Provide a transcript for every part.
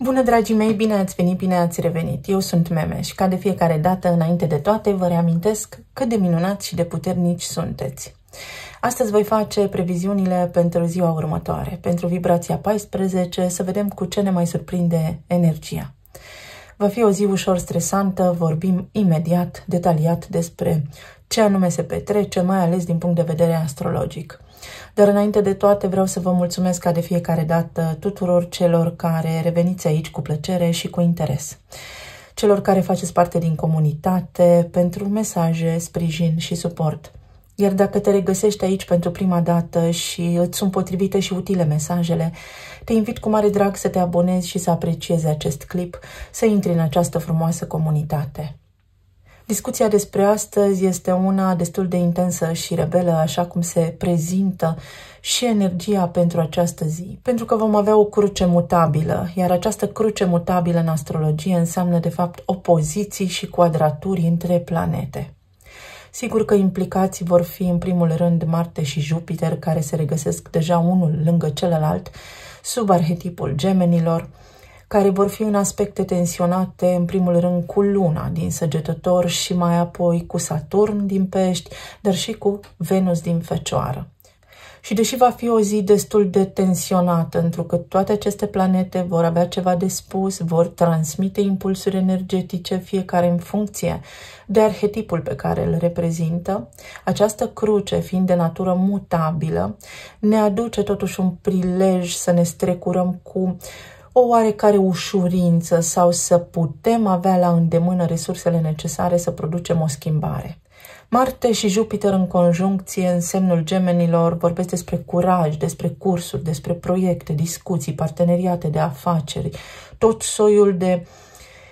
Bună, dragii mei, bine ați venit, bine ați revenit. Eu sunt Meme și ca de fiecare dată, înainte de toate, vă reamintesc cât de minunați și de puternici sunteți. Astăzi voi face previziunile pentru ziua următoare, pentru vibrația 14, să vedem cu ce ne mai surprinde energia. Va fi o zi ușor stresantă, vorbim imediat, detaliat despre ce anume se petrece, mai ales din punct de vedere astrologic. Dar înainte de toate vreau să vă mulțumesc ca de fiecare dată tuturor celor care reveniți aici cu plăcere și cu interes. Celor care faceți parte din comunitate pentru mesaje, sprijin și suport. Iar dacă te regăsești aici pentru prima dată și îți sunt potrivite și utile mesajele, te invit cu mare drag să te abonezi și să apreciezi acest clip, să intri în această frumoasă comunitate. Discuția despre astăzi este una destul de intensă și rebelă, așa cum se prezintă și energia pentru această zi. Pentru că vom avea o cruce mutabilă, iar această cruce mutabilă în astrologie înseamnă de fapt opoziții și quadraturi între planete. Sigur că implicați vor fi în primul rând Marte și Jupiter, care se regăsesc deja unul lângă celălalt, sub arhetipul Gemenilor, care vor fi în aspecte tensionate, în primul rând cu Luna din Săgetător și mai apoi cu Saturn din Pești, dar și cu Venus din Fecioară. Și deși va fi o zi destul de tensionată, întrucât toate aceste planete vor avea ceva de spus, vor transmite impulsuri energetice, fiecare în funcție de arhetipul pe care îl reprezintă, această cruce, fiind de natură mutabilă, ne aduce totuși un prilej să ne strecurăm cu o oarecare ușurință sau să putem avea la îndemână resursele necesare să producem o schimbare. Marte și Jupiter în conjuncție în semnul Gemenilor vorbesc despre curaj, despre cursuri, despre proiecte, discuții, parteneriate de afaceri, tot soiul de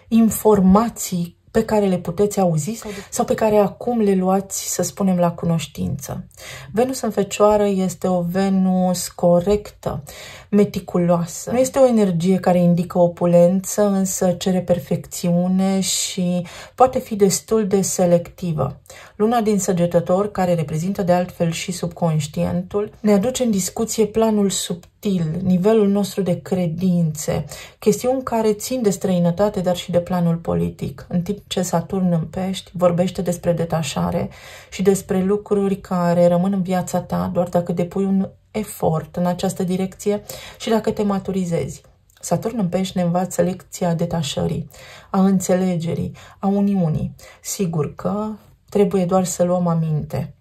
informații pe care le puteți auzi sau pe care acum le luați, să spunem, la cunoștință. Venus în Fecioară este o Venus corectă, meticuloasă. Nu este o energie care indică opulență, însă cere perfecțiune și poate fi destul de selectivă. Luna din Săgetător, care reprezintă de altfel și subconștientul, ne aduce în discuție planul subtil, nivelul nostru de credințe, chestiuni care țin de străinătate, dar și de planul politic. În timp ce Saturn în Pești vorbește despre detașare și despre lucruri care rămân în viața ta doar dacă depui un efort în această direcție și dacă te maturizezi. Saturn în Pești ne învață lecția detașării, a înțelegerii, a uniunii. Sigur că trebuie doar să luăm aminte.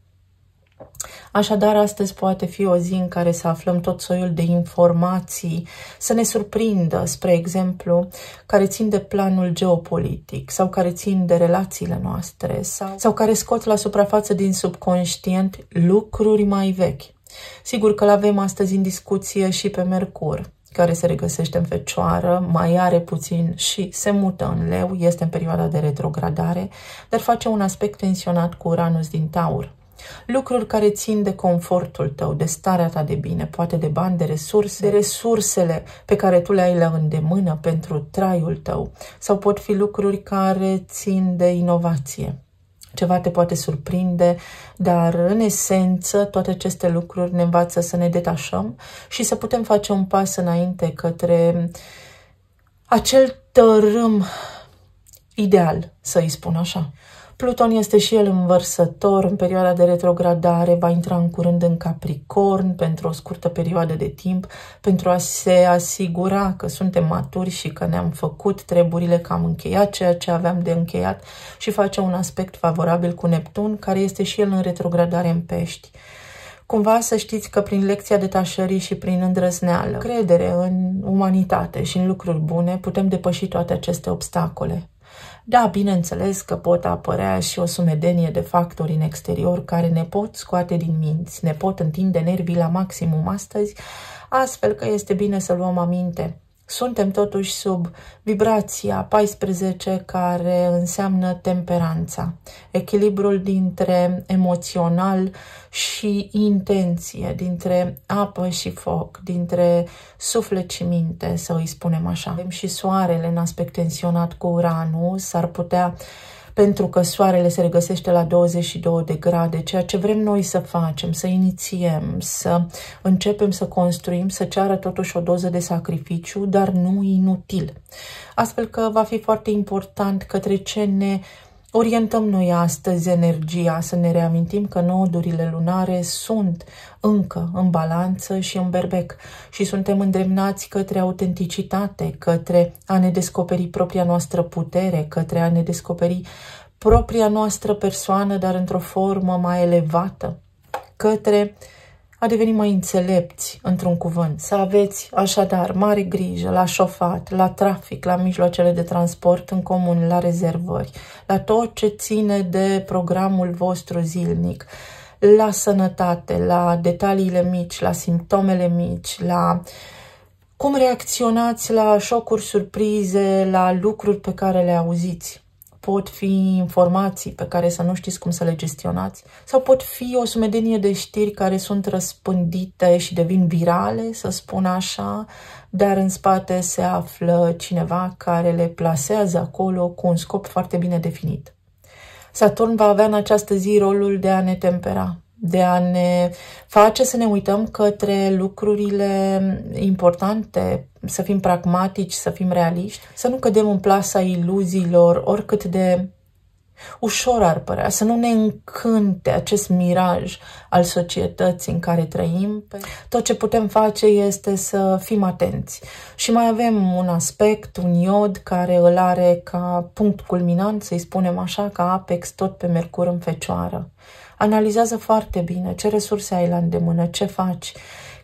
Așadar, astăzi poate fi o zi în care să aflăm tot soiul de informații, să ne surprindă, spre exemplu, care țin de planul geopolitic sau care țin de relațiile noastre sau care scot la suprafață din subconștient lucruri mai vechi. Sigur că l-avem astăzi în discuție și pe Mercur, care se regăsește în Fecioară, mai are puțin și se mută în Leu, este în perioada de retrogradare, dar face un aspect tensionat cu Uranus din Taur. Lucruri care țin de confortul tău, de starea ta de bine, poate de bani, de resurse, de resursele pe care tu le ai la îndemână pentru traiul tău, sau pot fi lucruri care țin de inovație. Ceva te poate surprinde, dar în esență toate aceste lucruri ne învață să ne detașăm și să putem face un pas înainte către acel tărâm ideal, să-i spun așa. Pluton este și el învărsător în perioada de retrogradare, va intra în curând în Capricorn pentru o scurtă perioadă de timp, pentru a se asigura că suntem maturi și că ne-am făcut treburile, că am încheiat ceea ce aveam de încheiat și face un aspect favorabil cu Neptun, care este și el în retrogradare în Pești. Cumva să știți că prin lecția detașării și prin îndrăzneală, credere în umanitate și în lucruri bune, putem depăși toate aceste obstacole. Da, bineînțeles că pot apărea și o sumedenie de factori în exterior care ne pot scoate din minți, ne pot întinde nervii la maximum astăzi, astfel că este bine să luăm aminte. Suntem totuși sub vibrația 14, care înseamnă temperanța, echilibrul dintre emoțional și intenție, dintre apă și foc, dintre suflet și minte, să îi spunem așa. Avem și soarele în aspect tensionat cu Uranus, s-ar putea pentru că soarele se regăsește la 22 de grade. Ceea ce vrem noi să facem, să inițiem, să începem să construim, să ceară totuși o doză de sacrificiu, dar nu inutil. Astfel că va fi foarte important către ce ne orientăm noi astăzi energia, să ne reamintim că nodurile lunare sunt încă în balanță și în berbec și suntem îndreptați către autenticitate, către a ne descoperi propria noastră putere, către a ne descoperi propria noastră persoană, dar într-o formă mai elevată, către a deveni mai înțelepți, într-un cuvânt. Să aveți așadar mare grijă la șofat, la trafic, la mijloacele de transport în comun, la rezervări, la tot ce ține de programul vostru zilnic, la sănătate, la detaliile mici, la simptomele mici, la cum reacționați la șocuri, surprize, la lucruri pe care le auziți. Pot fi informații pe care să nu știți cum să le gestionați sau pot fi o sumedenie de știri care sunt răspândite și devin virale, să spun așa, dar în spate se află cineva care le plasează acolo cu un scop foarte bine definit. Saturn va avea în această zi rolul de a ne tempera, de a ne face să ne uităm către lucrurile importante, să fim pragmatici, să fim realiști, să nu cădem în plasa iluziilor, oricât de ușor ar părea, să nu ne încânte acest miraj al societății în care trăim. Tot ce putem face este să fim atenți. Și mai avem un aspect, un iod, care îl are ca punct culminant, să-i spunem așa, ca apex, tot pe Mercur în Fecioară. Analizează foarte bine ce resurse ai la îndemână, ce faci,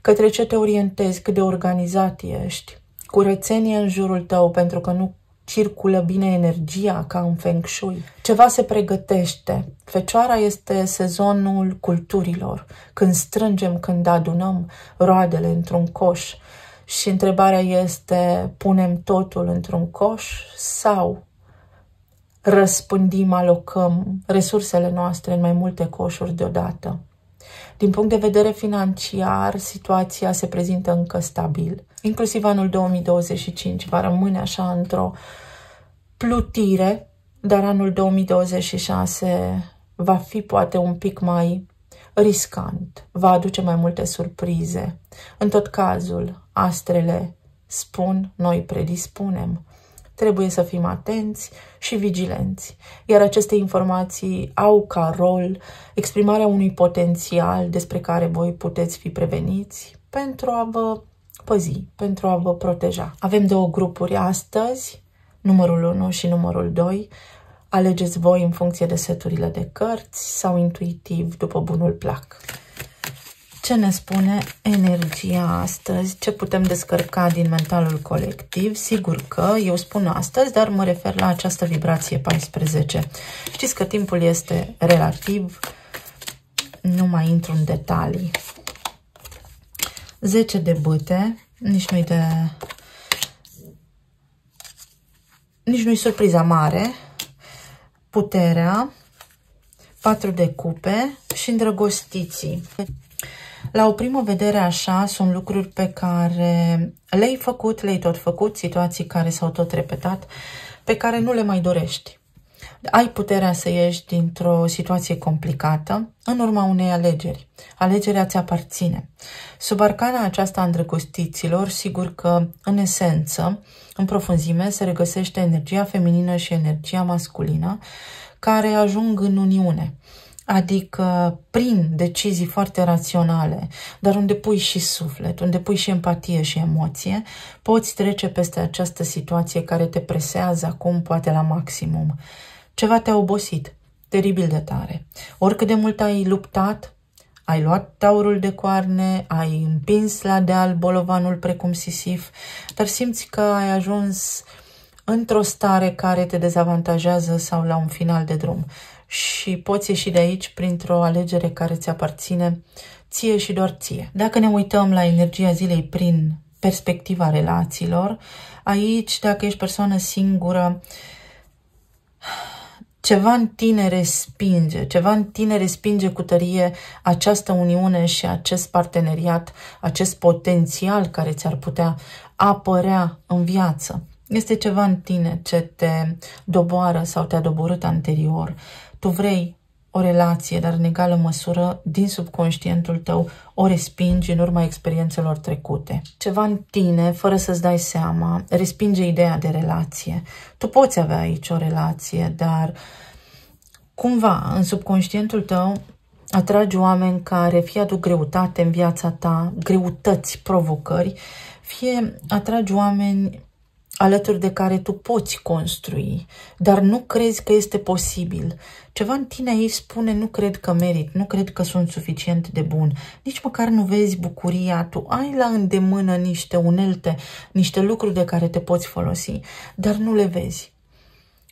către ce te orientezi, cât de organizat ești. Curățenie în jurul tău, pentru că nu circulă bine energia ca în Feng Shui. Ceva se pregătește. Fecioara este sezonul culturilor, când strângem, când adunăm roadele într-un coș. Și întrebarea este, punem totul într-un coș sau răspândim, alocăm resursele noastre în mai multe coșuri deodată? Din punct de vedere financiar, situația se prezintă încă stabil. Inclusiv anul 2025 va rămâne așa într-o plutire, dar anul 2026 va fi poate un pic mai riscant, va aduce mai multe surprize. În tot cazul, astrele spun, noi predispunem. Trebuie să fim atenți și vigilenți, iar aceste informații au ca rol exprimarea unui potențial despre care voi puteți fi preveniți pentru a vă păzi, pentru a vă proteja. Avem două grupuri astăzi, numărul 1 și numărul 2. Alegeți voi în funcție de seturile de cărți sau intuitiv după bunul plac. Ce ne spune energia astăzi? Ce putem descărca din mentalul colectiv? Sigur că eu spun astăzi, dar mă refer la această vibrație 14. Știți că timpul este relativ, nu mai intru în detalii. 10 de bâte, nici nu-i surpriza mare. Puterea, 4 de cupe și îndrăgostiții. La o primă vedere așa, sunt lucruri pe care le-ai făcut, le-ai tot făcut, situații care s-au tot repetat, pe care nu le mai dorești. Ai puterea să ieși dintr-o situație complicată în urma unei alegeri. Alegerea ți aparține. Sub arcana aceasta a îndrăgostiților, sigur că, în esență, în profunzime, se regăsește energia feminină și energia masculină, care ajung în uniune. Adică prin decizii foarte raționale, dar unde pui și suflet, unde pui și empatie și emoție, poți trece peste această situație care te presează acum poate la maximum. Ceva te-a obosit, teribil de tare. Oricât de mult ai luptat, ai luat taurul de coarne, ai împins la deal bolovanul precum Sisif, dar simți că ai ajuns într-o stare care te dezavantajează sau la un final de drum. Și poți ieși de aici printr-o alegere care ți aparține ție și doar ție. Dacă ne uităm la energia zilei prin perspectiva relațiilor, aici, dacă ești persoană singură, ceva în tine respinge cu tărie această uniune și acest parteneriat, acest potențial care ți-ar putea apărea în viață. Este ceva în tine ce te doboară sau te-a doborât anterior. Tu vrei o relație, dar în egală măsură, din subconștientul tău, o respingi în urma experiențelor trecute. Ceva în tine, fără să-ți dai seama, respinge ideea de relație. Tu poți avea aici o relație, dar cumva, în subconștientul tău, atragi oameni care fie aduc greutate în viața ta, greutăți, provocări, fie atragi oameni alături de care tu poți construi, dar nu crezi că este posibil. Ceva în tine aici spune, nu cred că merit, nu cred că sunt suficient de bun, nici măcar nu vezi bucuria, tu ai la îndemână niște unelte, niște lucruri de care te poți folosi, dar nu le vezi.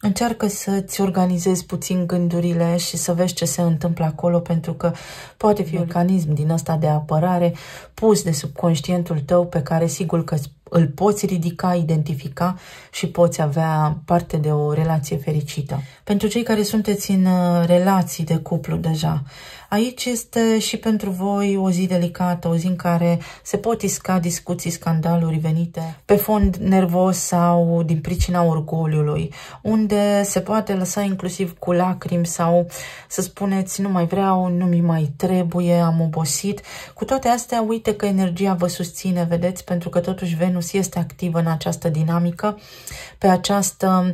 Încearcă să-ți organizezi puțin gândurile și să vezi ce se întâmplă acolo, pentru că poate fi un mecanism din ăsta de apărare pus de subconștientul tău pe care sigur că îl poți ridica, identifica și poți avea parte de o relație fericită. Pentru cei care sunteți în relații de cuplu deja, aici este și pentru voi o zi delicată, o zi în care se pot isca discuții, scandaluri venite pe fond nervos sau din pricina orgoliului, unde se poate lăsa inclusiv cu lacrimi sau să spuneți nu mai vreau, nu mi mai trebuie, am obosit. Cu toate astea, uite că energia vă susține, vedeți, pentru că totuși Venus este activă în această dinamică, pe această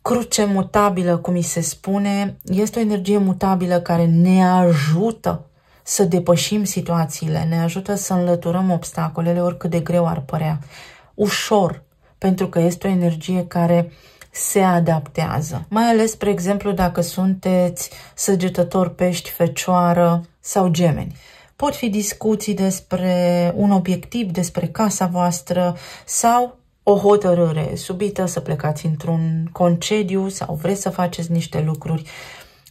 cruce mutabilă, cum îi se spune. Este o energie mutabilă care ne ajută să depășim situațiile, ne ajută să înlăturăm obstacolele, oricât de greu ar părea. Ușor, pentru că este o energie care se adaptează. Mai ales, spre exemplu, dacă sunteți săgetători, pești, fecioară sau gemeni. Pot fi discuții despre un obiectiv, despre casa voastră sau o hotărâre subită să plecați într-un concediu sau vreți să faceți niște lucruri.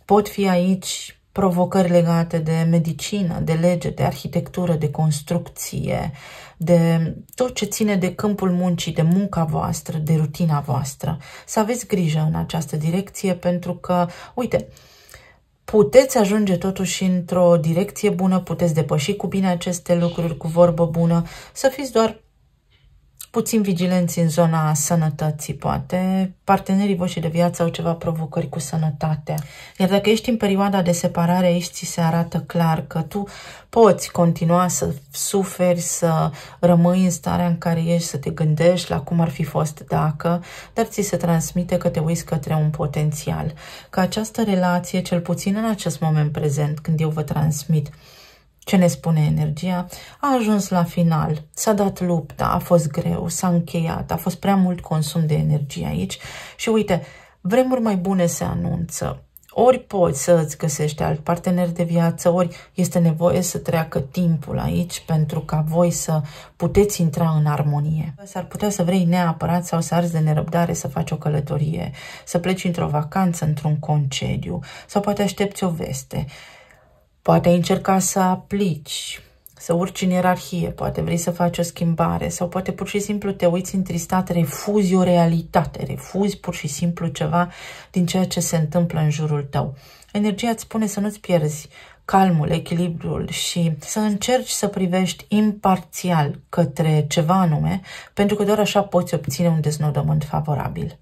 Pot fi aici provocări legate de medicină, de lege, de arhitectură, de construcție, de tot ce ține de câmpul muncii, de munca voastră, de rutina voastră. Să aveți grijă în această direcție, pentru că, uite, puteți ajunge totuși într-o direcție bună, puteți depăși cu bine aceste lucruri, cu vorbă bună, să fiți doar puțin vigilenți în zona sănătății, poate partenerii voștri de viață au ceva provocări cu sănătatea. Iar dacă ești în perioada de separare, aici ți se arată clar că tu poți continua să suferi, să rămâi în starea în care ești, să te gândești la cum ar fi fost dacă, dar ți se transmite că te uiți către un potențial. Că această relație, cel puțin în acest moment prezent, când eu vă transmit ce ne spune energia, a ajuns la final, s-a dat lupta, a fost greu, s-a încheiat, a fost prea mult consum de energie aici și uite, vremuri mai bune se anunță. Ori poți să îți găsești alt partener de viață, ori este nevoie să treacă timpul aici pentru ca voi să puteți intra în armonie. S-ar putea să vrei neapărat sau să arzi de nerăbdare să faci o călătorie, să pleci într-o vacanță, într-un concediu sau poate aștepți o veste. Poate ai încerca să aplici, să urci în ierarhie, poate vrei să faci o schimbare sau poate pur și simplu te uiți întristat, refuzi o realitate, refuzi pur și simplu ceva din ceea ce se întâmplă în jurul tău. Energia îți spune să nu-ți pierzi calmul, echilibrul și să încerci să privești imparțial către ceva anume, pentru că doar așa poți obține un deznodământ favorabil.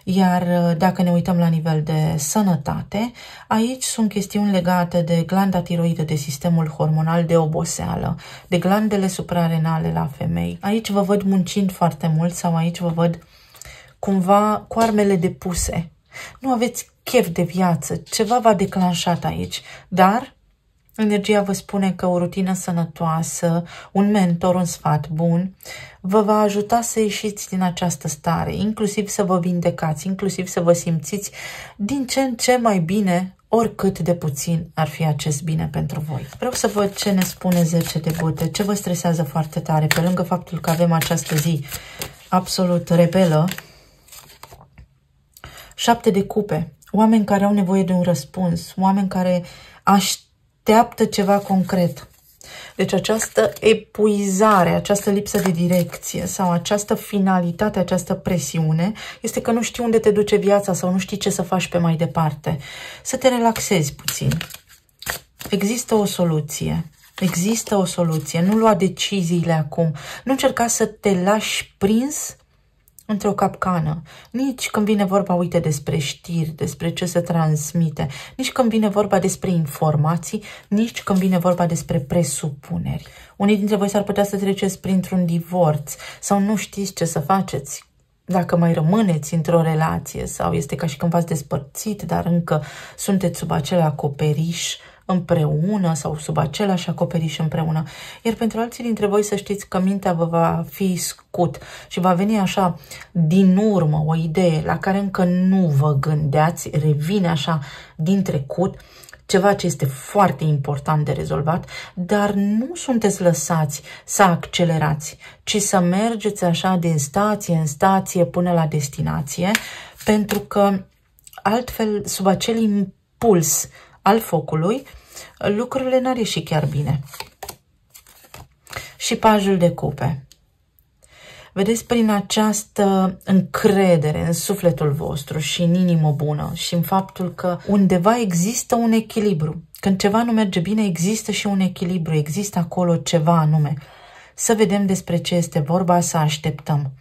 Iar dacă ne uităm la nivel de sănătate, aici sunt chestiuni legate de glanda tiroidă, de sistemul hormonal, de oboseală, de glandele suprarenale la femei. Aici vă văd muncind foarte mult sau aici vă văd cumva cu armele depuse. Nu aveți chef de viață, ceva v-a declanșat aici, dar energia vă spune că o rutină sănătoasă, un mentor, un sfat bun, vă va ajuta să ieșiți din această stare, inclusiv să vă vindecați, inclusiv să vă simțiți din ce în ce mai bine, oricât de puțin ar fi acest bine pentru voi. Vreau să văd ce ne spune 10 de bute, ce vă stresează foarte tare, pe lângă faptul că avem această zi absolut rebelă. 7 de cupe, oameni care au nevoie de un răspuns, oameni care așteaptă ceva concret. Deci această epuizare, această lipsă de direcție sau această finalitate, această presiune este că nu știi unde te duce viața sau nu știi ce să faci pe mai departe. Să te relaxezi puțin. Există o soluție. Există o soluție. Nu lua deciziile acum. Nu încerca să te lași prins într-o capcană, nici când vine vorba, uite, despre știri, despre ce se transmite, nici când vine vorba despre informații, nici când vine vorba despre presupuneri. Unii dintre voi s-ar putea să treceți printr-un divorț sau nu știți ce să faceți. Dacă mai rămâneți într-o relație sau este ca și când v-ați despărțit, dar încă sunteți sub acel acoperiș împreună sau sub același acoperiș împreună. Iar pentru alții dintre voi să știți că mintea vă va fi scut și va veni așa din urmă o idee la care încă nu vă gândeați, revine așa din trecut, ceva ce este foarte important de rezolvat, dar nu sunteți lăsați să accelerați, ci să mergeți așa din stație în stație până la destinație, pentru că altfel, sub acel impuls al focului, lucrurile n-ar ieși chiar bine. Și pajul de cupe. Vedeți, prin această încredere în sufletul vostru și în inimă bună și în faptul că undeva există un echilibru. Când ceva nu merge bine, există și un echilibru, există acolo ceva anume. Să vedem despre ce este vorba, să așteptăm.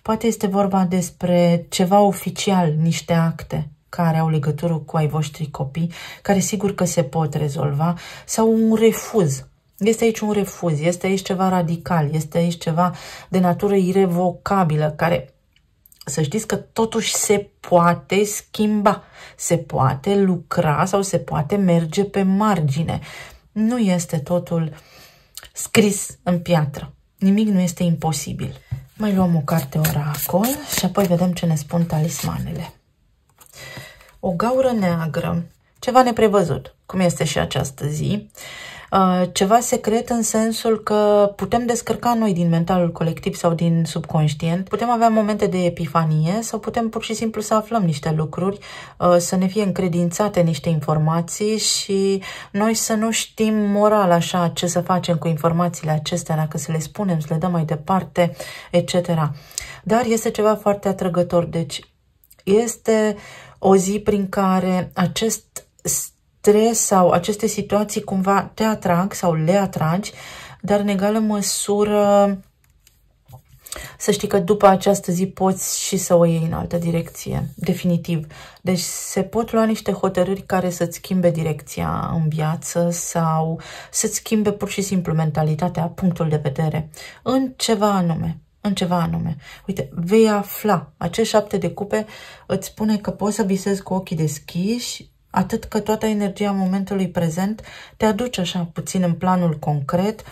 Poate este vorba despre ceva oficial, niște acte care au legătură cu ai voștri copii, care sigur că se pot rezolva, sau un refuz. Este aici un refuz, este aici ceva radical, este aici ceva de natură irevocabilă, care, să știți că totuși se poate schimba, se poate lucra sau se poate merge pe margine. Nu este totul scris în piatră. Nimic nu este imposibil. Mai luăm o carte oracol și apoi vedem ce ne spun talismanele. O gaură neagră, ceva neprevăzut, cum este și această zi, ceva secret în sensul că putem descărca noi din mentalul colectiv sau din subconștient, putem avea momente de epifanie sau putem pur și simplu să aflăm niște lucruri, să ne fie încredințate niște informații și noi să nu știm moral așa ce să facem cu informațiile acestea, dacă să le spunem, să le dăm mai departe, etc. Dar este ceva foarte atrăgător, deci este o zi prin care acest stres sau aceste situații cumva te atrag sau le atragi, dar în egală măsură să știi că după această zi poți și să o iei în altă direcție, definitiv. Deci se pot lua niște hotărâri care să-ți schimbe direcția în viață sau să-ți schimbe pur și simplu mentalitatea, punctul de vedere, în ceva anume. În ceva anume. Uite, vei afla. Acest 7 de cupe îți spune că poți să visezi cu ochii deschiși, atât că toată energia momentului prezent te aduce așa puțin în planul concret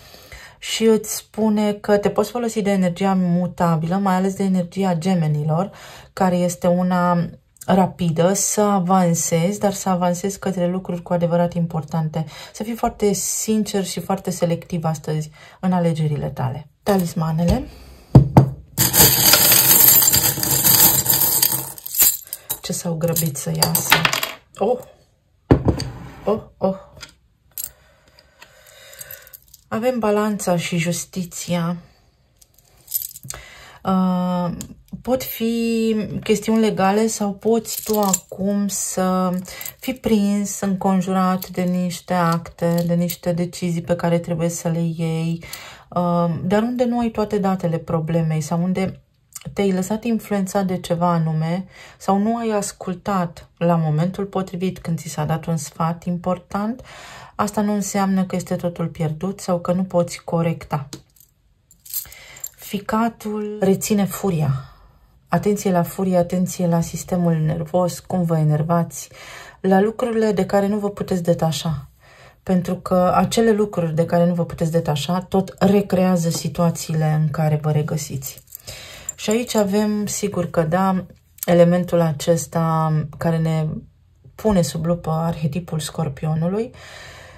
și îți spune că te poți folosi de energia mutabilă, mai ales de energia gemenilor, care este una rapidă, să avansezi, dar să avansezi către lucruri cu adevărat importante. Să fii foarte sincer și foarte selectiv astăzi în alegerile tale. Talismanele. Ce s-au grăbit să iasă. Oh. Avem balanța și justiția. Pot fi chestiuni legale sau poți tu acum să fii prins, înconjurat de niște acte, de niște decizii pe care trebuie să le iei, dar unde nu ai toate datele problemei sau unde te-ai lăsat influențat de ceva anume sau nu ai ascultat la momentul potrivit când ți s-a dat un sfat important, asta nu înseamnă că este totul pierdut sau că nu poți corecta. Ficatul reține furia. Atenție la furie, atenție la sistemul nervos, cum vă enervați, la lucrurile de care nu vă puteți detașa. Pentru că acele lucruri de care nu vă puteți detașa tot recrează situațiile în care vă regăsiți. Și aici avem, sigur că da, elementul acesta care ne pune sub lupă arhetipul Scorpionului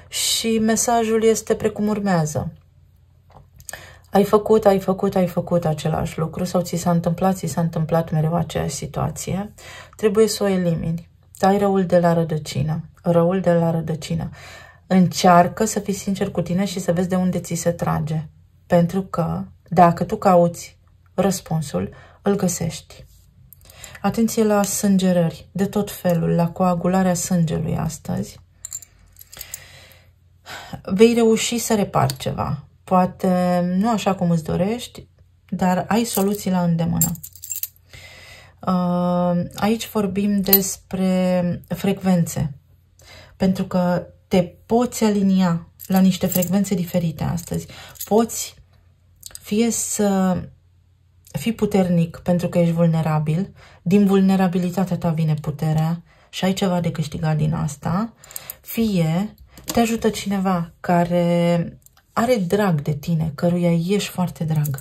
și mesajul este precum urmează. Ai făcut același lucru sau ți s-a întâmplat mereu aceeași situație. Trebuie să o elimini. Tai răul de la rădăcină. Încearcă să fii sincer cu tine și să vezi de unde ți se trage. Pentru că dacă tu cauți răspunsul, îl găsești. Atenție la sângerări de tot felul, la coagularea sângelui astăzi. Vei reuși să repari ceva. Poate nu așa cum îți dorești, dar ai soluții la îndemână. Aici vorbim despre frecvențe, pentru că te poți alinia la niște frecvențe diferite astăzi. Poți fie să fii puternic pentru că ești vulnerabil, din vulnerabilitatea ta vine puterea și ai ceva de câștigat din asta, fie te ajută cineva care are drag de tine, căruia ești foarte drag.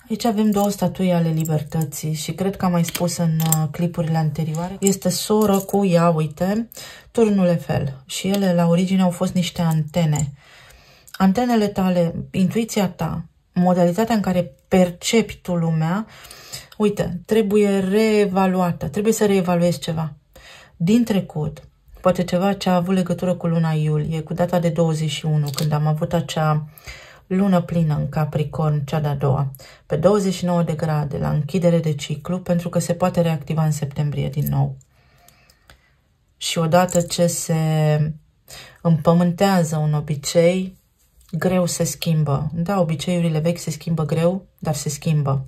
Aici avem două statui ale libertății și cred că am mai spus în clipurile anterioare. Este soră cu ea, uite, turnul Eiffel. Și ele la origine au fost niște antene. Antenele tale, intuiția ta, modalitatea în care percepi tu lumea, uite, trebuie reevaluată. Trebuie să reevaluezi ceva din trecut. Poate ceva ce a avut legătură cu luna iulie, cu data de 21, când am avut acea lună plină în Capricorn, cea de-a doua, pe 29 de grade, la închidere de ciclu, pentru că se poate reactiva în septembrie din nou. Și odată ce se împământează un obicei, greu se schimbă. Da, obiceiurile vechi se schimbă greu, dar se schimbă.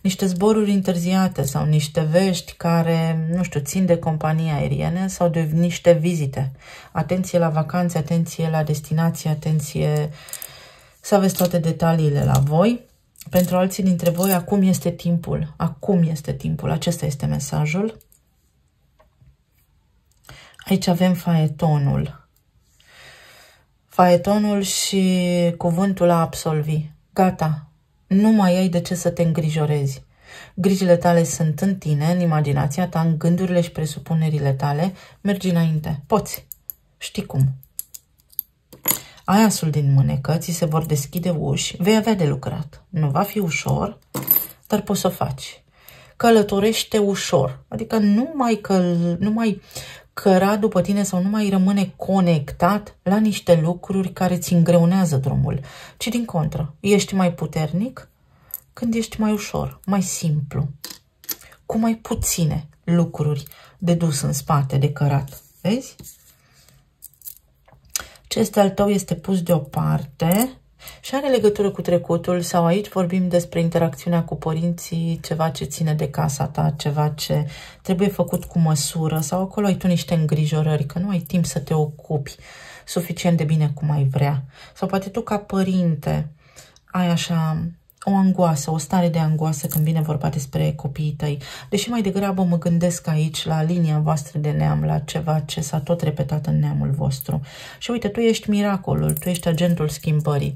Niște zboruri întârziate sau niște vești care, nu știu, țin de companii aeriene sau de niște vizite. Atenție la vacanțe, atenție la destinație, atenție să aveți toate detaliile la voi. Pentru alții dintre voi, acum este timpul. Acum este timpul. Acesta este mesajul. Aici avem faetonul. Faetonul și cuvântul a absolvi. Gata. Nu mai ai de ce să te îngrijorezi. Grijile tale sunt în tine, în imaginația ta, în gândurile și presupunerile tale. Mergi înainte. Poți. Știi cum. Ai asul din mânecă, ți se vor deschide uși, vei avea de lucrat. Nu va fi ușor, dar poți să o faci. Călătorește ușor. Adică nu mai căra după tine sau nu mai rămâne conectat la niște lucruri care ți îngreunează drumul, ci din contră, ești mai puternic când ești mai ușor, mai simplu, cu mai puține lucruri de dus în spate, de cărat. Vezi? Ce este al tău este pus deoparte și are legătură cu trecutul sau aici vorbim despre interacțiunea cu părinții, ceva ce ține de casa ta, ceva ce trebuie făcut cu măsură sau acolo ai tu niște îngrijorări, că nu ai timp să te ocupi suficient de bine cum ai vrea. Sau poate tu ca părinte ai așa o angoasă, o stare de angoasă când vine vorba despre copiii tăi. Deși mai degrabă mă gândesc aici la linia voastră de neam, la ceva ce s-a tot repetat în neamul vostru. Și uite, tu ești miracolul, tu ești agentul schimbării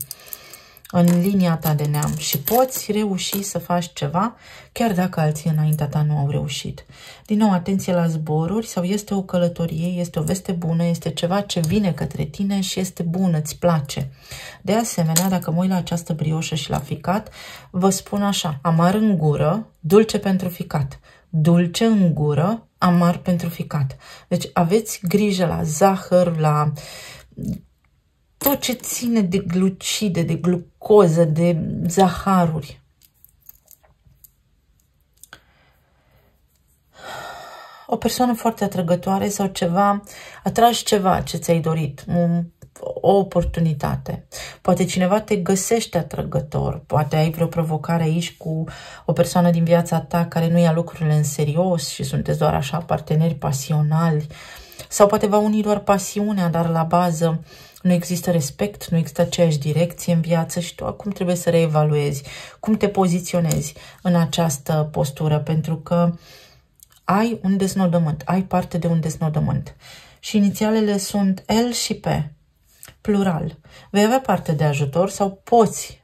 în linia ta de neam și poți reuși să faci ceva, chiar dacă alții înaintea ta nu au reușit. Din nou, atenție la zboruri sau este o călătorie, este o veste bună, este ceva ce vine către tine și este bun, îți place. De asemenea, dacă mă uit la această brioșă și la ficat, vă spun așa, amar în gură, dulce pentru ficat. Dulce în gură, amar pentru ficat. Deci aveți grijă la zahăr, la tot ce ține de glucide, de glucoză, de zaharuri. O persoană foarte atrăgătoare sau ceva, atragi ceva ce ți-ai dorit, o oportunitate. Poate cineva te găsește atrăgător, poate ai vreo provocare aici cu o persoană din viața ta care nu ia lucrurile în serios și sunteți doar așa parteneri pasionali. Sau poate va uni doar pasiunea, dar la bază nu există respect, nu există aceeași direcție în viață și tu acum trebuie să reevaluezi cum te poziționezi în această postură, pentru că ai un desnodământ, ai parte de un desnodământ. Și inițialele sunt L și P, plural. Vei avea parte de ajutor sau poți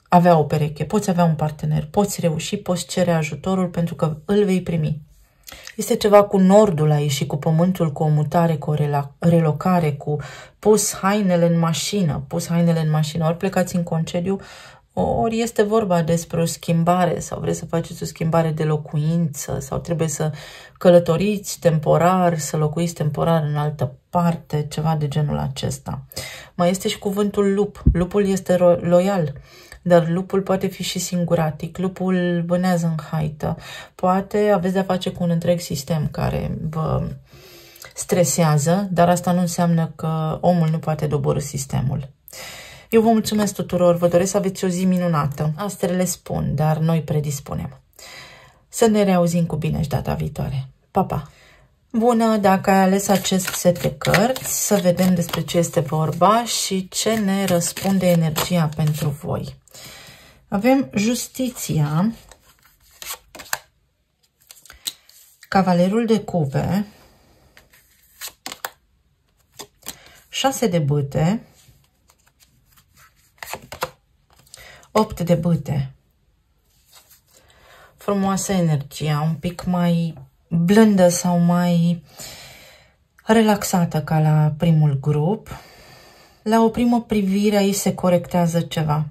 avea o pereche, poți avea un partener, poți reuși, poți cere ajutorul pentru că îl vei primi. Este ceva cu nordul aici și cu pământul, cu o mutare, cu o relocare, cu pus hainele în mașină, ori plecați în concediu, ori este vorba despre o schimbare sau vreți să faceți o schimbare de locuință sau trebuie să călătoriți temporar, să locuiți temporar în altă parte, ceva de genul acesta. Mai este și cuvântul lup. Lupul este loial. Dar lupul poate fi și singuratic, lupul vânează în haită, poate aveți de-a face cu un întreg sistem care vă stresează, dar asta nu înseamnă că omul nu poate doborî sistemul. Eu vă mulțumesc tuturor, vă doresc să aveți o zi minunată. Astrele spun, dar noi predispunem. Să ne reauzim cu bine și data viitoare. Pa, pa! Bună, dacă ai ales acest set de cărți, să vedem despre ce este vorba și ce ne răspunde energia pentru voi. Avem Justiția, Cavalerul de cupe, 6 de bâte, 8 de bâte. Frumoasă energia, un pic mai blândă sau mai relaxată ca la primul grup. La o primă privire aici se corectează ceva.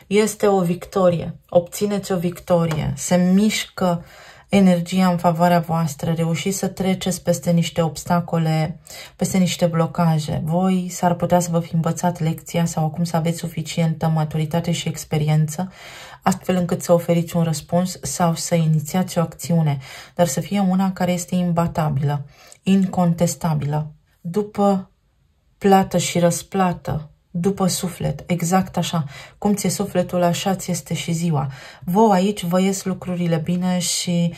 Este o victorie, obțineți o victorie, se mișcă energia în favoarea voastră, reușiți să treceți peste niște obstacole, peste niște blocaje. Voi s-ar putea să vă fi învățat lecția sau acum să aveți suficientă maturitate și experiență, astfel încât să oferiți un răspuns sau să inițiați o acțiune, dar să fie una care este imbatabilă, incontestabilă, după plată și răsplată, după suflet, exact așa. Cum ți-e sufletul, așa ți este și ziua. Vouă aici vă ies lucrurile bine și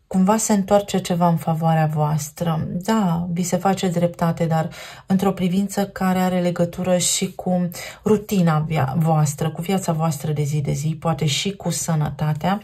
cumva se întoarce ceva în favoarea voastră. Da, vi se face dreptate, dar într-o privință care are legătură și cu rutina voastră, cu viața voastră de zi, poate și cu sănătatea,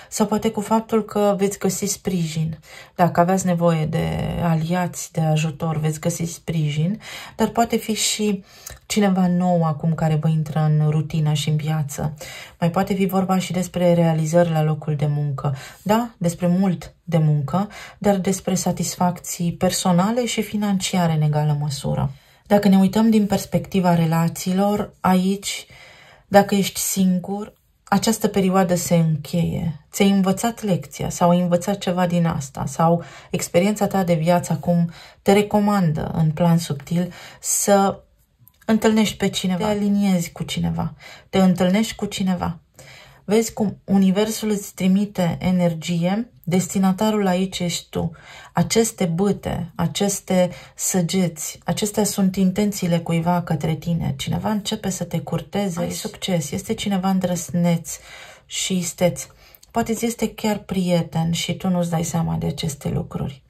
sau poate cu faptul că veți găsi sprijin. Dacă aveați nevoie de aliați, de ajutor, veți găsi sprijin, dar poate fi și cineva nou acum care vă intră în rutină și în viață. Mai poate fi vorba și despre realizări la locul de muncă. Da, despre mult de muncă, dar despre satisfacții personale și financiare în egală măsură. Dacă ne uităm din perspectiva relațiilor, aici, dacă ești singur, această perioadă se încheie. Ți-ai învățat lecția sau ai învățat ceva din asta sau experiența ta de viață acum te recomandă în plan subtil să întâlnești pe cineva, te aliniezi cu cineva, te întâlnești cu cineva. Vezi cum universul îți trimite energie, destinatarul aici ești tu. Aceste bâte, aceste săgeți, acestea sunt intențiile cuiva către tine. Cineva începe să te curteze, ai succes, este cineva îndrăsneț și isteț. Poate ți este chiar prieten și tu nu-ți dai seama de aceste lucruri.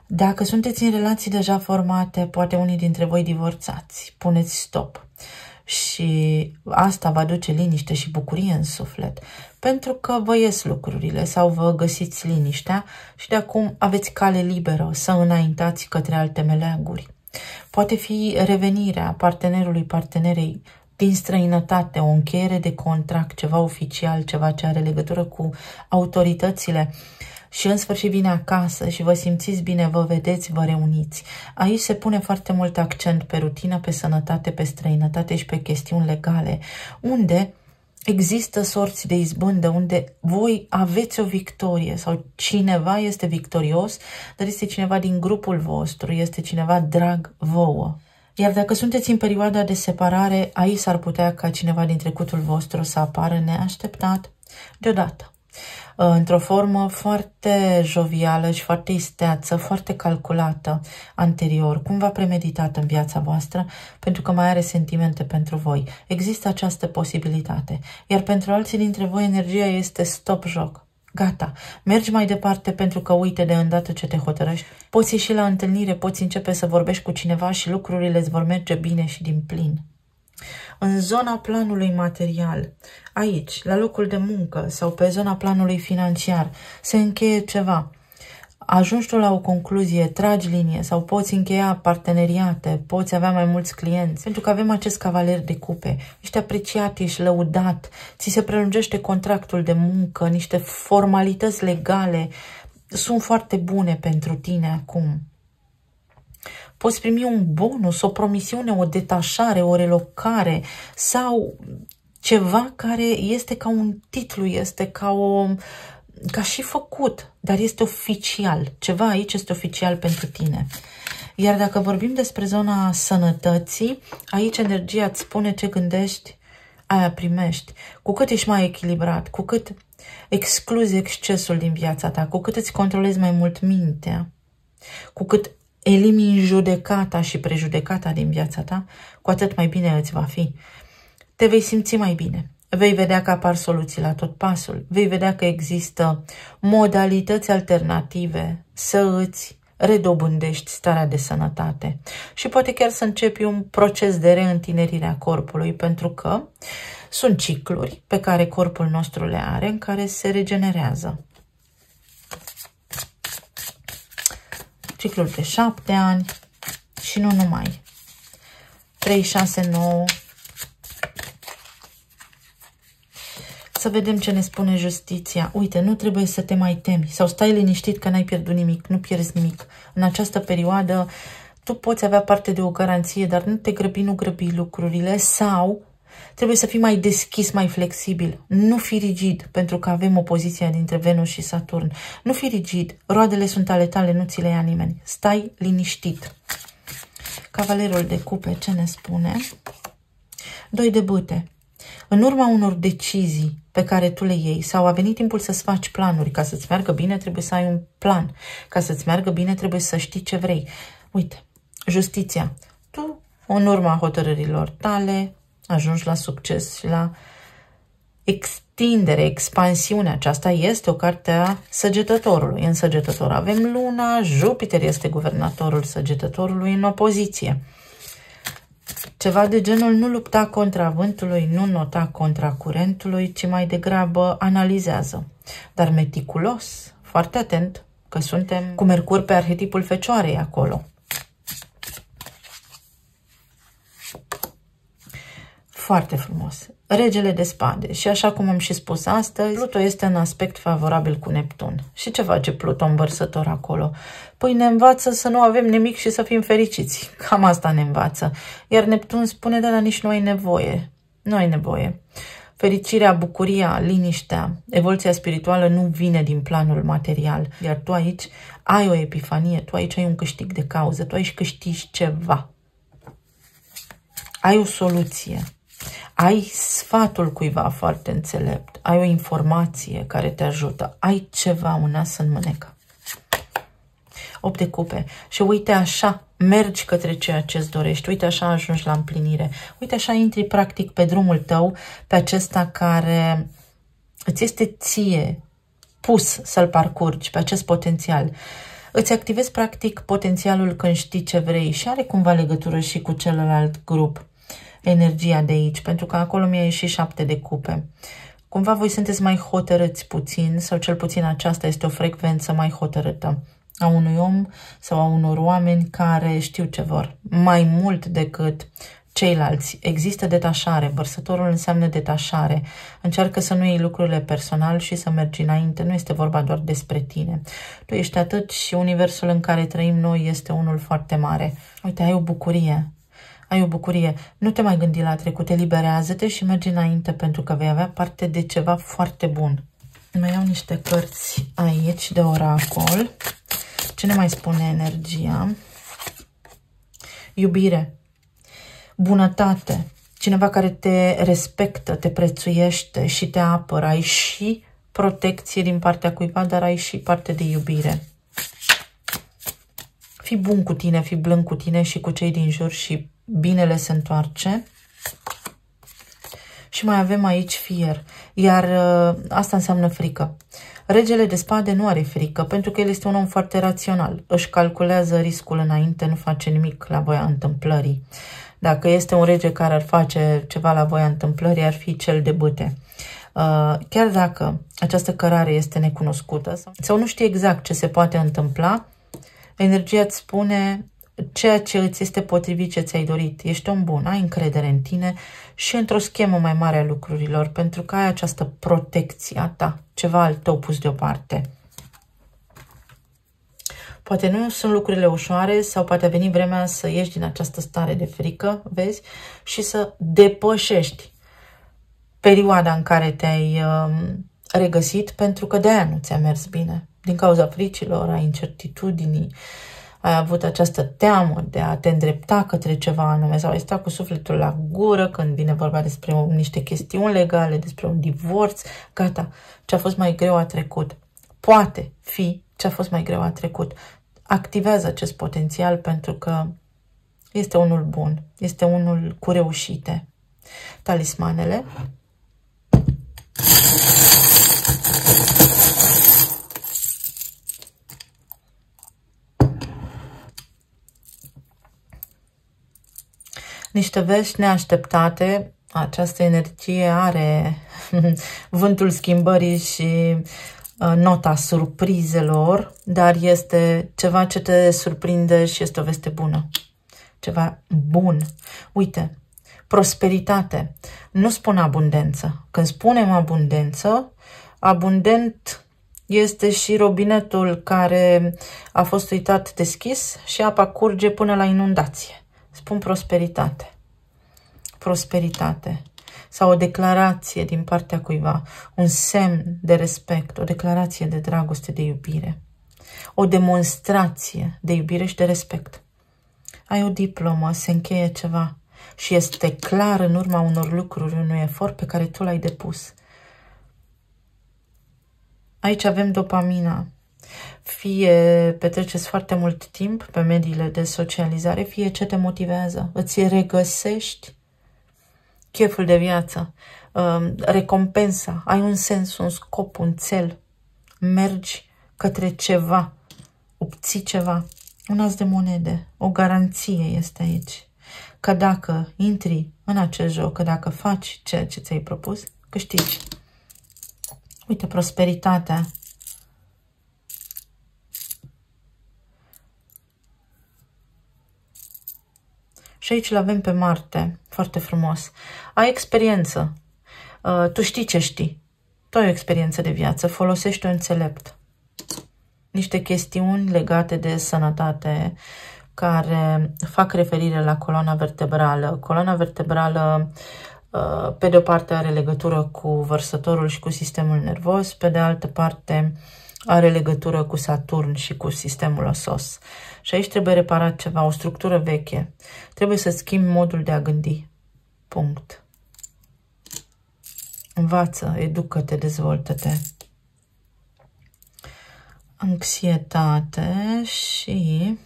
Dacă sunteți în relații deja formate, poate unii dintre voi divorțați, puneți stop. Și asta va aduce liniște și bucurie în suflet, pentru că vă ies lucrurile sau vă găsiți liniștea și de acum aveți cale liberă să înaintați către alte meleaguri. Poate fi revenirea partenerei din străinătate, o încheiere de contract, ceva oficial, ceva ce are legătură cu autoritățile. Și în sfârșit vine acasă și vă simțiți bine, vă vedeți, vă reuniți. Aici se pune foarte mult accent pe rutină, pe sănătate, pe străinătate și pe chestiuni legale, unde există sorți de izbândă, unde voi aveți o victorie sau cineva este victorios, dar este cineva din grupul vostru, este cineva drag vouă. Iar dacă sunteți în perioada de separare, aici s-ar putea ca cineva din trecutul vostru să apară neașteptat deodată, într-o formă foarte jovială și foarte isteață, foarte calculată anterior, cumva premeditată în viața voastră, pentru că mai are sentimente pentru voi. Există această posibilitate. Iar pentru alții dintre voi energia este stop joc. Gata, mergi mai departe pentru că uite de îndată ce te hotărăști. Poți ieși la întâlnire, poți începe să vorbești cu cineva și lucrurile îți vor merge bine și din plin. În zona planului material, aici, la locul de muncă sau pe zona planului financiar, se încheie ceva. Ajungi tu la o concluzie, tragi linie sau poți încheia parteneriate, poți avea mai mulți clienți. Pentru că avem acest cavaler de cupe, ești apreciat, ești lăudat, ți se prelungește contractul de muncă, niște formalități legale sunt foarte bune pentru tine acum. Poți primi un bonus, o promisiune, o detașare, o relocare sau ceva care este ca un titlu, este ca și făcut, dar este oficial. Ceva aici este oficial pentru tine. Iar dacă vorbim despre zona sănătății, aici energia îți spune ce gândești, aia primești. Cu cât ești mai echilibrat, cu cât excluzi excesul din viața ta, cu cât îți controlezi mai mult mintea, cu cât elimini judecata și prejudecata din viața ta, cu atât mai bine îți va fi. Te vei simți mai bine, Vei vedea că apar soluții la tot pasul. Vei vedea că există modalități alternative să îți redobândești starea de sănătate. Și poate chiar să începi un proces de reîntinerire a corpului, pentru că sunt cicluri pe care corpul nostru le are, în care se regenerează. Ciclul de 7 ani și nu numai. 3, 6, 9. Să vedem ce ne spune justiția. Uite, nu trebuie să te mai temi sau stai liniștit că n-ai pierdut nimic, nu pierzi nimic. În această perioadă tu poți avea parte de o garanție, dar nu te grăbi, nu grăbi lucrurile, sau trebuie să fii mai deschis, mai flexibil. Nu fi rigid, pentru că avem opoziția dintre Venus și Saturn. Nu fi rigid, roadele sunt ale tale, nu ți le ia nimeni. Stai liniștit. Cavalerul de cupe, ce ne spune? 2 de bâte. În urma unor decizii pe care tu le iei sau a venit timpul să-ți faci planuri, ca să-ți meargă bine trebuie să ai un plan, ca să-ți meargă bine trebuie să știi ce vrei. Uite, justiția, tu în urma hotărârilor tale ajungi la succes și la extindere, expansiune. Aceasta este o carte a Săgetătorului. În Săgetător avem Luna, Jupiter este guvernatorul Săgetătorului în opoziție. Ceva de genul nu lupta contra vântului, nu nota contra curentului, ci mai degrabă analizează. Dar meticulos, foarte atent, că suntem cu Mercur pe arhetipul Fecioarei acolo. Foarte frumos. Regele de spade. Și așa cum am și spus astăzi, Pluto este în aspect favorabil cu Neptun. Și ce face Pluto învărsător acolo? Păi ne învață să nu avem nimic și să fim fericiți. Cam asta ne învață. Iar Neptun spune, dar nici nu ai nevoie. Nu ai nevoie. Fericirea, bucuria, liniștea, evoluția spirituală nu vine din planul material. Iar tu aici ai o epifanie, tu aici ai un câștig de cauză, tu aici câștigi ceva. Ai o soluție. Ai sfatul cuiva foarte înțelept, ai o informație care te ajută, ai ceva, un as în mânecă. 8 de cupe. Și uite așa, mergi către ceea ce îți dorești, uite așa ajungi la împlinire, uite așa intri practic pe drumul tău, pe acesta care îți este ție pus să-l parcurgi, pe acest potențial. Îți activezi practic potențialul când știi ce vrei și are cumva legătură și cu celălalt grup. Energia de aici, pentru că acolo mi-a ieșit 7 de cupe. Cumva voi sunteți mai hotărâți puțin, sau cel puțin aceasta este o frecvență mai hotărâtă a unui om sau a unor oameni care știu ce vor, mai mult decât ceilalți. Există detașare, vărsătorul înseamnă detașare. Încearcă să nu iei lucrurile personal și să mergi înainte, nu este vorba doar despre tine. Tu ești atât și universul în care trăim noi este unul foarte mare. Uite, ai o bucurie. Ai o bucurie. Nu te mai gândi la trecut, eliberează-te și mergi înainte, pentru că vei avea parte de ceva foarte bun. Mai iau niște cărți aici de oracol. Ce ne mai spune energia? Iubire, bunătate, cineva care te respectă, te prețuiește și te apără. Ai și protecție din partea cuiva, dar ai și parte de iubire. Fii bun cu tine, fii blând cu tine și cu cei din jur și binele se întoarce. Și mai avem aici fier, iar asta înseamnă frică. Regele de spade nu are frică, pentru că el este un om foarte rațional. Își calculează riscul înainte, nu face nimic la voia întâmplării. Dacă este un rege care ar face ceva la voia întâmplării, ar fi cel de bâte. Chiar dacă această cărare este necunoscută sau nu știi exact ce se poate întâmpla, energia îți spune ceea ce îți este potrivit, ce ți-ai dorit. Ești om bun, ai încredere în tine și într-o schemă mai mare a lucrurilor, pentru că ai această protecție a ta, ceva al tău pus deoparte. Poate nu sunt lucrurile ușoare sau poate a venit vremea să ieși din această stare de frică, vezi, și să depășești perioada în care te-ai regăsit, pentru că de-aia nu ți-a mers bine. Din cauza fricilor, a incertitudinii, ai avut această teamă de a te îndrepta către ceva anume sau ai stat cu sufletul la gură când vine vorba despre niște chestiuni legale, despre un divorț. Gata, ce a fost mai greu a trecut. Poate fi ce a fost mai greu a trecut. Activează acest potențial, pentru că este unul bun, este unul cu reușite. Talismanele. Niște vești neașteptate. Această energie are vântul schimbării și nota surprizelor, dar este ceva ce te surprinde și este o veste bună. Ceva bun. Uite, prosperitate. Nu spun abundență. Când spunem abundență, abundent este și robinetul care a fost uitat deschis și apa curge până la inundație. Spun prosperitate. Prosperitate. Sau o declarație din partea cuiva. Un semn de respect. O declarație de dragoste, de iubire. O demonstrație de iubire și de respect. Ai o diplomă, se încheie ceva. Și este clar în urma unor lucruri, unui efort pe care tu l-ai depus. Aici avem dopamina. Fie petreceți foarte mult timp pe mediile de socializare, fie ce te motivează. Îți regăsești cheful de viață, recompensa, ai un sens, un scop, un cel. Mergi către ceva, obții ceva. Un as de monede, o garanție este aici. Că dacă intri în acest joc, că dacă faci ceea ce ți-ai propus, câștigi. Uite, prosperitatea. Și aici îl avem pe Marte, foarte frumos. Ai experiență. Tu știi ce știi. Tu ai o experiență de viață. Folosește-o înțelept. Niște chestiuni legate de sănătate care fac referire la coloana vertebrală. Coloana vertebrală, pe de o parte, are legătură cu vărsătorul și cu sistemul nervos, pe de altă parte, are legătură cu Saturn și cu sistemul osos. Și aici trebuie reparat ceva, o structură veche. Trebuie să schimbi modul de a gândi. Punct. Învață, educă-te, dezvoltă-te. Anxietate și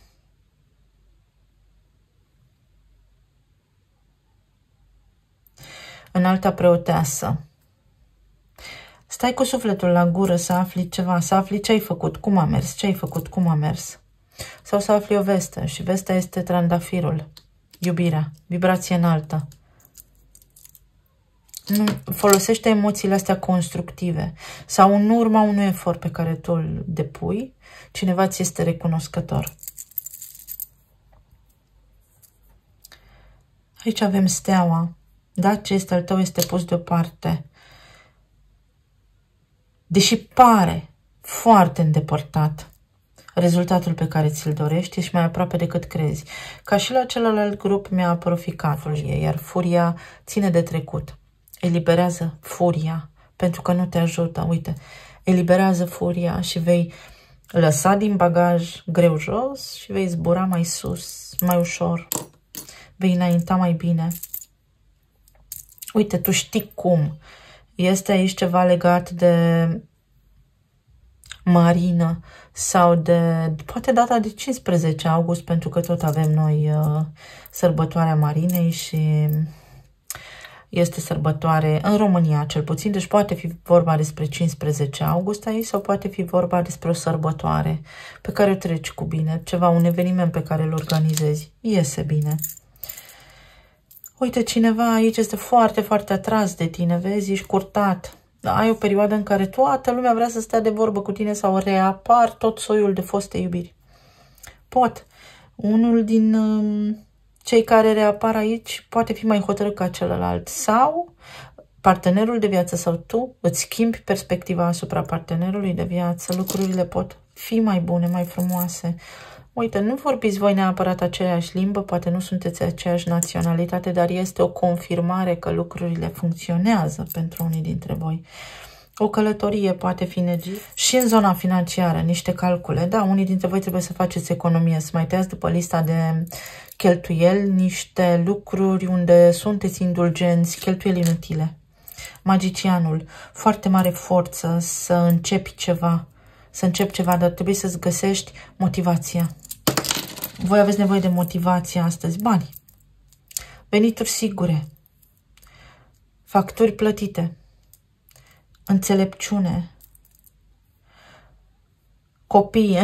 înalta preoteasă. Stai cu sufletul la gură să afli ceva, să afli ce ai făcut, cum a mers, ce ai făcut, cum a mers. Sau să afli o veste și vestea este trandafirul, iubirea, vibrație înaltă. Nu, folosește emoțiile astea constructive sau în urma unui efort pe care tu îl depui, cineva ți este recunoscător. Aici avem steaua, da? Ce este al tău este pus deoparte. Deși pare foarte îndepărtat, rezultatul pe care ți-l dorești ești mai aproape decât crezi. Ca și la celălalt grup mi-a proficat, iar furia ține de trecut. Eliberează furia, pentru că nu te ajută. Uite, eliberează furia și vei lăsa din bagaj greu jos și vei zbura mai sus, mai ușor. Vei înainta mai bine. Uite, tu știi cum. Este aici ceva legat de marină sau de, poate data de 15 august, pentru că tot avem noi sărbătoarea marinei și este sărbătoare în România cel puțin, deci poate fi vorba despre 15 august aici sau poate fi vorba despre o sărbătoare pe care o treci cu bine, ceva, un eveniment pe care îl organizezi, iese bine. Uite, cineva aici este foarte, foarte atras de tine, vezi, ești curtat. Ai o perioadă în care toată lumea vrea să stea de vorbă cu tine sau reapar tot soiul de foste iubiri. Unul din cei care reapar aici poate fi mai hotărât ca celălalt sau partenerul de viață sau tu îți schimbi perspectiva asupra partenerului de viață, lucrurile pot fi mai bune, mai frumoase. Uite, nu vorbiți voi neapărat aceeași limbă, poate nu sunteți aceeași naționalitate, dar este o confirmare că lucrurile funcționează pentru unii dintre voi. O călătorie poate fi și în zona financiară, niște calcule. Da, unii dintre voi trebuie să faceți economie, să mai tăiați după lista de cheltuieli niște lucruri unde sunteți indulgenți, cheltuieli inutile. Magicianul, foarte mare forță să începi ceva, dar trebuie să-ți găsești motivația. Voi aveți nevoie de motivație astăzi, bani, venituri sigure, facturi plătite, înțelepciune. Copii,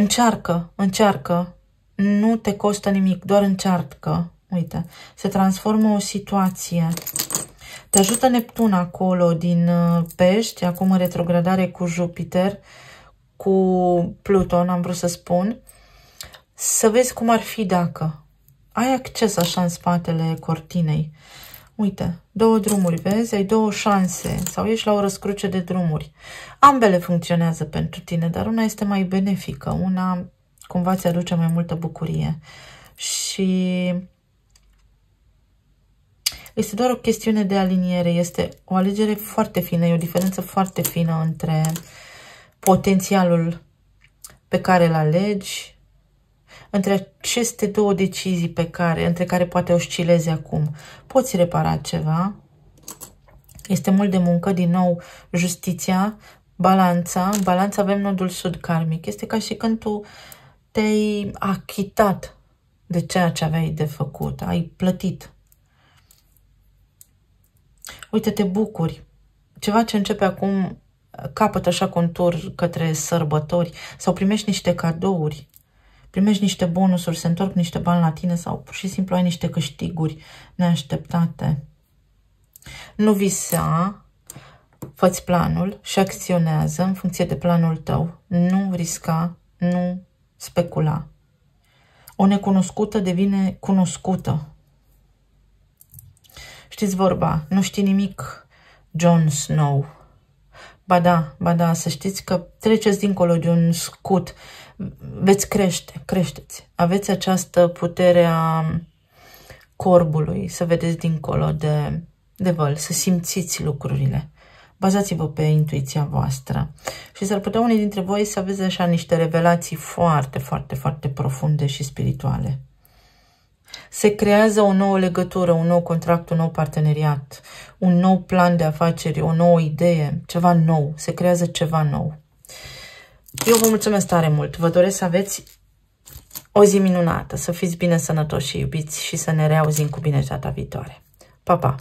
încearcă. Nu te costă nimic, doar încearcă. Uite, se transformă o situație. Te ajută Neptun acolo din Pești, acum în retrogradare cu Jupiter, cu Pluton, am vrut să spun. Să vezi cum ar fi dacă ai acces așa în spatele cortinei. Uite, 2 drumuri, vezi? Ai 2 șanse sau ești la o răscruce de drumuri. Ambele funcționează pentru tine, dar una este mai benefică, una cumva ți aduce mai multă bucurie. Și este doar o chestiune de aliniere, este o alegere foarte fină, e o diferență foarte fină între potențialul pe care îl alegi, între aceste 2 decizii între care poate oscilezi acum. Poți repara ceva, este mult de muncă, din nou justiția, balanța. În balanța avem nodul sud karmic, este ca și când tu te-ai achitat de ceea ce aveai de făcut, ai plătit. Uite, te bucuri. Ceva ce începe acum capătă așa contur către sărbători sau primești niște cadouri, primești niște bonusuri, se întorc niște bani la tine sau pur și simplu ai niște câștiguri neașteptate. Nu visa, fă-ți planul și acționează în funcție de planul tău. Nu risca, nu specula. O necunoscută devine cunoscută. Știți vorba, nu știi nimic, Jon Snow. Ba da, să știți că treceți dincolo de un scut, veți creșteți. Aveți această putere a corbului, să vedeți dincolo de văl, să simțiți lucrurile. Bazați-vă pe intuiția voastră. Și s-ar putea unii dintre voi să aveți așa niște revelații foarte, foarte, foarte profunde și spirituale. Se creează o nouă legătură, un nou contract, un nou parteneriat, un nou plan de afaceri, o nouă idee, ceva nou. Se creează ceva nou. Eu vă mulțumesc tare mult. Vă doresc să aveți o zi minunată, să fiți bine sănătoși și iubiți și să ne reauzim cu bine data viitoare. Pa, pa!